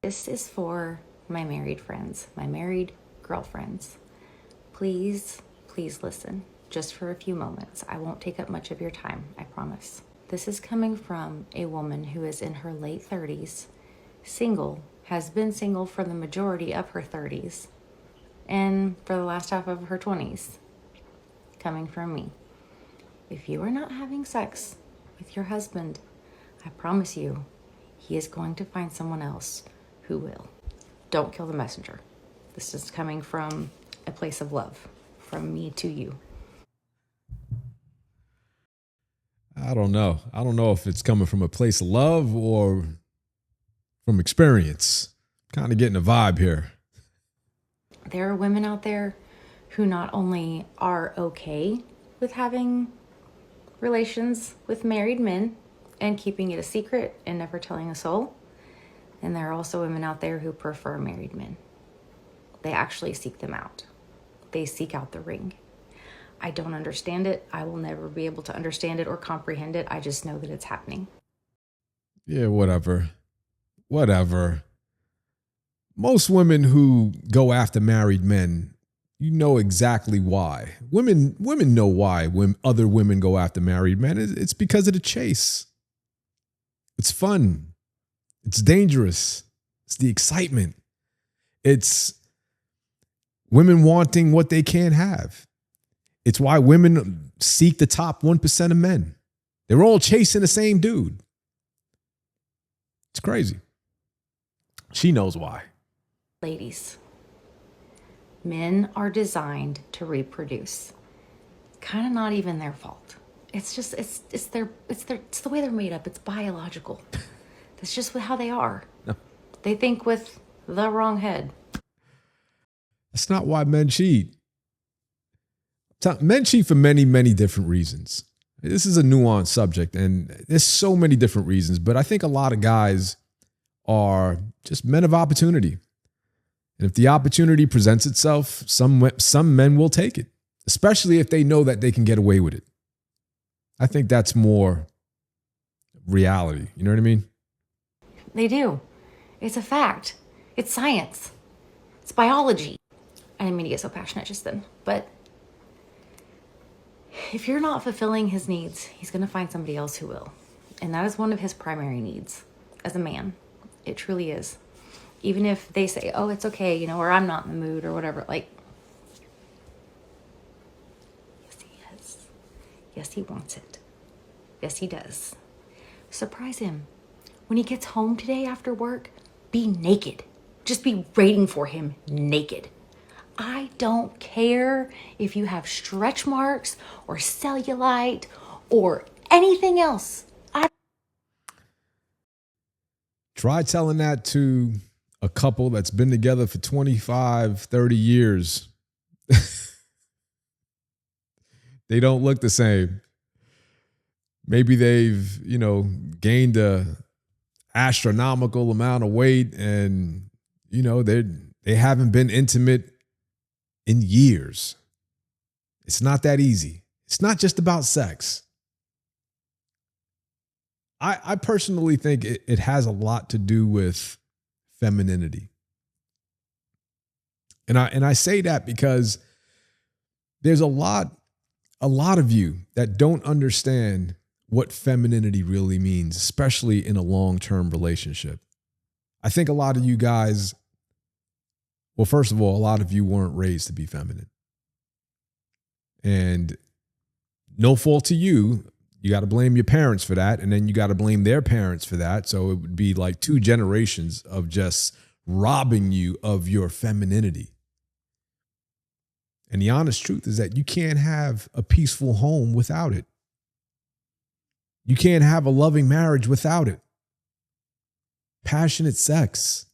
This is for my married friends, my married girlfriends. Please, please listen, just for a few moments. I won't take up much of your time, I promise. This is coming from a woman who is in her late 30s, single, has been single for the majority of her 30s, and for the last half of her 20s. Coming from me. If you are not having sex with your husband, I promise you, he is going to find someone else who will. Don't kill the messenger. This is coming from a place of love, from me to you. I don't know. I don't know if it's coming from a place of love or from experience. Kind of getting a vibe here. There are women out there who not only are okay with having relations with married men and keeping it a secret and never telling a soul, and there are also women out there who prefer married men. They actually seek them out. They seek out the ring. I don't understand it. I will never be able to understand it or comprehend it. I just know that it's happening. Yeah, whatever. Whatever. Most women who go after married men, you know exactly why. Women know why when other women go after married men. It's because of the chase. It's fun. It's dangerous. It's the excitement. It's women wanting what they can't have. It's why women seek the top 1% of men. They're all chasing the same dude. It's crazy. She knows why. Ladies, men are designed to reproduce. Kind of not even their fault. It's just it's the way they're made up. It's biological. That's just how they are. No. They think with the wrong head. That's not why men cheat. Men cheat for many, many different reasons. This is a nuanced subject, and there's so many different reasons, but I think a lot of guys are just men of opportunity. And if the opportunity presents itself, some men will take it, especially if they know that they can get away with it. I think that's more reality. You know what I mean? They do. It's a fact. It's science. It's biology. I didn't mean to get so passionate just then, but if you're not fulfilling his needs, he's going to find somebody else who will. And that is one of his primary needs as a man. It truly is. Even if they say, oh, it's okay, or I'm not in the mood or whatever. Like, yes, he is. Yes, he wants it. Yes, he does. Surprise him. When he gets home today after work, be naked. Just be waiting for him naked. I don't care if you have stretch marks or cellulite or anything else. Try telling that to a couple that's been together for 25, 30 years. They don't look the same. Maybe they've, gained a astronomical amount of weight and, they haven't been intimate in years. It's not that easy. It's not just about sex. I personally think it has a lot to do with femininity. And I say that because there's a lot of you that don't understand what femininity really means, especially in a long-term relationship. I think a lot of you guys, well, first of all, a lot of you weren't raised to be feminine. And no fault to you. You got to blame your parents for that. And then you got to blame their parents for that. So it would be like 2 generations of just robbing you of your femininity. And the honest truth is that you can't have a peaceful home without it. You can't have a loving marriage without it. Passionate sex.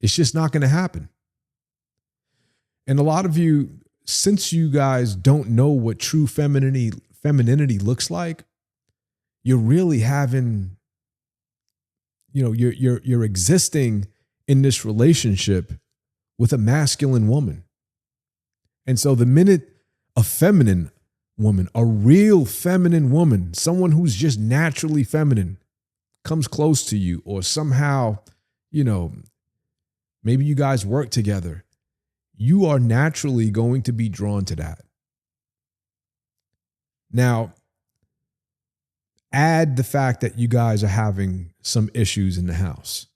It's just not going to happen. And a lot of you, since you guys don't know what true femininity looks like, you're really having, you're existing in this relationship with a masculine woman. And so the minute a feminine woman, a real feminine woman, someone who's just naturally feminine, comes close to you or somehow, maybe you guys work together. You are naturally going to be drawn to that. Now, add the fact that you guys are having some issues in the house.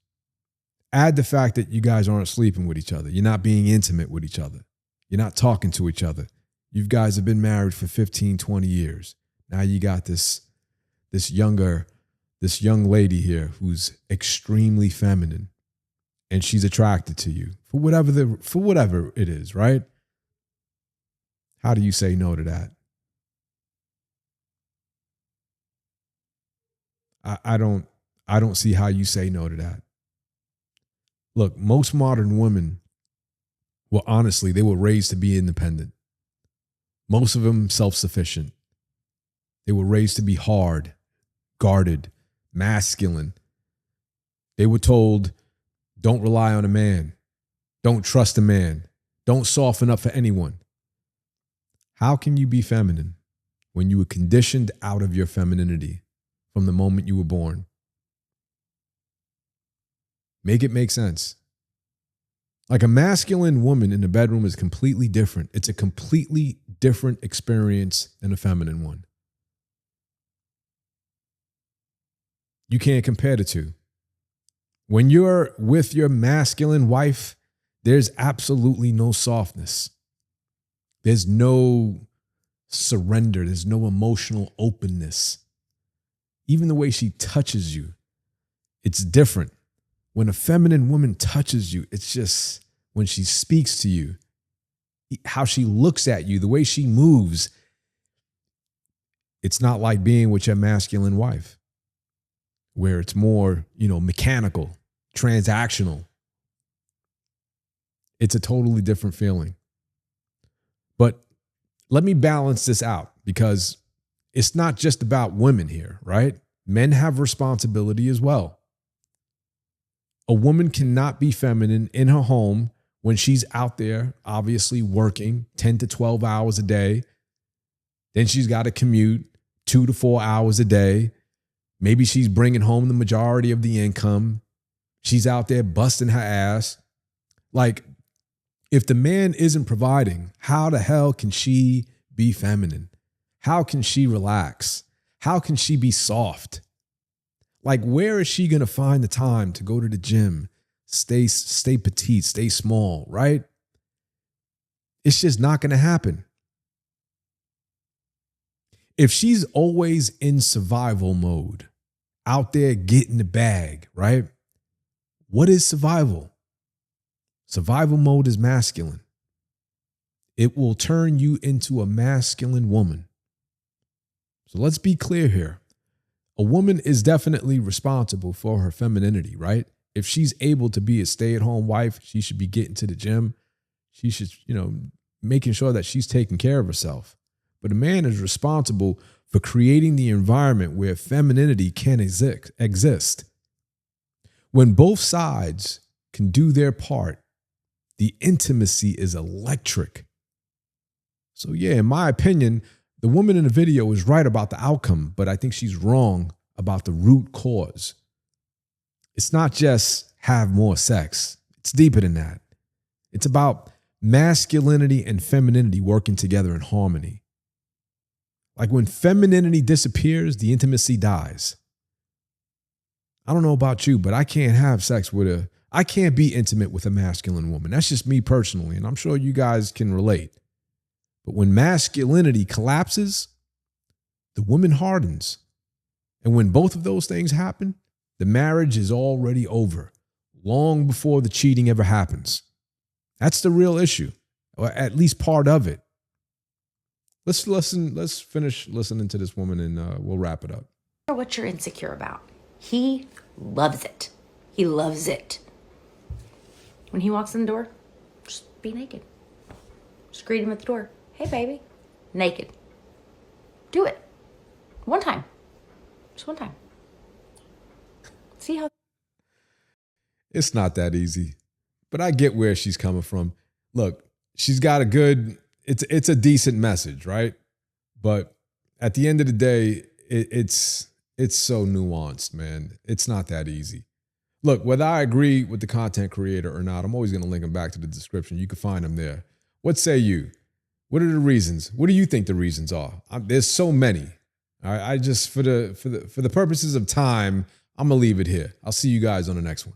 Add the fact that you guys aren't sleeping with each other. You're not being intimate with each other. You're not talking to each other. You guys have been married for 15, 20 years. Now you got this young lady here who's extremely feminine, and she's attracted to you for whatever it is, right? How do you say no to that? I don't see how you say no to that. Look, most modern women, well, honestly, they were raised to be independent. Most of them self-sufficient. They were raised to be hard, guarded, masculine. They were told, don't rely on a man. Don't trust a man. Don't soften up for anyone. How can you be feminine when you were conditioned out of your femininity from the moment you were born? Make it make sense. Like, a masculine woman in the bedroom is completely different. It's a completely different experience than a feminine one. You can't compare the two. When you're with your masculine wife, there's absolutely no softness. There's no surrender. There's no emotional openness. Even the way she touches you, it's different. When a feminine woman touches you, it's just, when she speaks to you, how she looks at you, the way she moves, it's not like being with your masculine wife, where it's more, mechanical, transactional. It's a totally different feeling. But let me balance this out, because it's not just about women here, right? Men have responsibility as well. A woman cannot be feminine in her home when she's out there, obviously working 10 to 12 hours a day. Then she's got to commute 2 to 4 hours a day. Maybe she's bringing home the majority of the income. She's out there busting her ass. Like, if the man isn't providing, how the hell can she be feminine? How can she relax? How can she be soft? Like, where is she going to find the time to go to the gym, stay petite, stay small, right? It's just not going to happen. If she's always in survival mode, out there getting the bag, right? What is survival? Survival mode is masculine. It will turn you into a masculine woman. So let's be clear here. A woman is definitely responsible for her femininity, right? If she's able to be a stay-at-home wife, she should be getting to the gym. She should, making sure that she's taking care of herself. But a man is responsible for creating the environment where femininity can exist. When both sides can do their part, the intimacy is electric. So yeah, in my opinion, the woman in the video is right about the outcome, but I think she's wrong about the root cause. It's not just have more sex. It's deeper than that. It's about masculinity and femininity working together in harmony. Like, when femininity disappears, the intimacy dies. I don't know about you, but I can't have sex I can't be intimate with a masculine woman. That's just me personally, and I'm sure you guys can relate. But when masculinity collapses, the woman hardens. And when both of those things happen, the marriage is already over, long before the cheating ever happens. That's the real issue, or at least part of it. Let's finish listening to this woman, and we'll wrap it up. What you're insecure about. He loves it. He loves it. When he walks in the door, just be naked. Just greet him at the door. Hey, baby. Naked. Do it. One time. Just one time. See how... It's not that easy, but I get where she's coming from. Look, she's got it's a decent message, right? But at the end of the day, it's so nuanced, man. It's not that easy. Look, whether I agree with the content creator or not, I'm always going to link them back to the description. You can find them there. What say you? What are the reasons? What do you think the reasons are? There's so many. All right, I just for the purposes of time, I'm gonna leave it here. I'll see you guys on the next one.